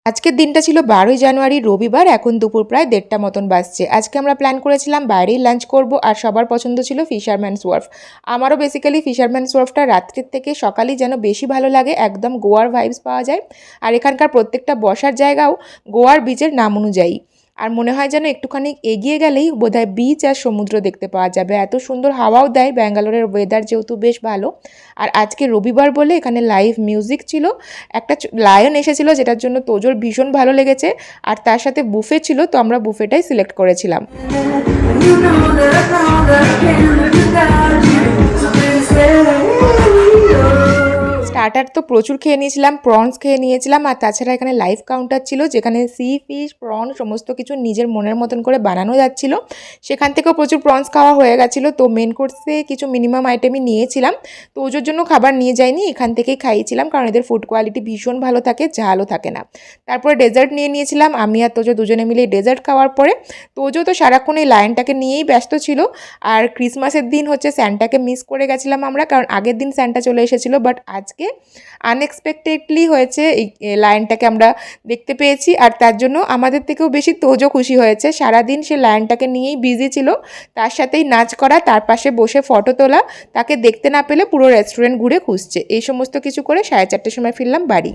আজকের দিনটা ছিল 12ই জানুয়ারি রবিবার। এখন দুপুর প্রায় 1:30টা মতন বাজছে। আজকে আমরা প্ল্যান করেছিলাম বাইরেই লাঞ্চ করব, আর সবার পছন্দ ছিল ফিশারম্যানস ওয়ার্ফ। আমারও বেসিক্যালি ফিশারম্যানস ওয়ার্ফটা রাত্রির থেকে সকালেই যেন বেশি ভালো লাগে, একদম গোয়ার ভাইবস পাওয়া যায়। আর এখানকার প্রত্যেকটা বসার জায়গাও গোয়ার বিচের নাম অনুযায়ী। আর মনে হয় যেন একটুখানি এগিয়ে গেলেই বোধহয় বিচ আর সমুদ্র দেখতে পাওয়া যাবে। এত সুন্দর হাওয়াও দেয়, ব্যাঙ্গালোরের ওয়েদার যেহেতু বেশ ভালো। আর আজকে রবিবার বলে এখানে লাইভ মিউজিক ছিল। একটা লায়ন এসেছিল, যেটার জন্য তোজোর ভীষণ ভালো লেগেছে। আর তার সাথে বুফে ছিল, তো আমরা বুফেটাই সিলেক্ট করেছিলাম। স্টার্টার তো প্রচুর খেয়ে নিয়েছিলাম, প্রনস খেয়ে নিয়েছিলাম। আর তাছাড়া এখানে লাইভ কাউন্টার ছিল, যেখানে সি ফিশ প্রন সমস্ত কিছু নিজের মনের মতন করে বানানো যাচ্ছিল। সেখান থেকেও প্রচুর প্রনস খাওয়া হয়ে গেছিলো। তো মেন কোর্সে কিছু মিনিমাম আইটেমই নিয়েছিলাম, তো ওজোর জন্য খাবার নিয়ে যাইনি, এখান থেকেই খাইয়েছিলাম, কারণ এদের ফুড কোয়ালিটি ভীষণ ভালো থাকে, ঝালও থাকে না। তারপরে ডেজার্ট নিয়ে নিয়েছিলাম, আমি আর তোজো দুজনে মিলে ডেজার্ট খাওয়ার পরে তোজো তো সারাক্ষণ এই লায়নটাকে নিয়েই ব্যস্ত ছিল। আর ক্রিসমাসের দিন হচ্ছে স্যান্টাকে মিস করে গেছিলাম আমরা, কারণ আগের দিন স্যান্টা চলে এসেছিলো, বাট আজকে আনএক্সপেক্টেডলি হয়েছে এই লায়নটাকে আমরা দেখতে পেয়েছি। আর তার জন্য আমাদের থেকেও বেশি তোজো খুশি হয়েছে। সারাদিন সে লায়নটাকে নিয়েই বিজি ছিল, তার সাথেই নাচ করা, তার পাশে বসে ফটো তোলা, তাকে দেখতে না পেলে পুরো রেস্টুরেন্ট ঘুরে খুঁজছে। এই সমস্ত কিছু করে 4:30টার সময় ফিরলাম বাড়ি।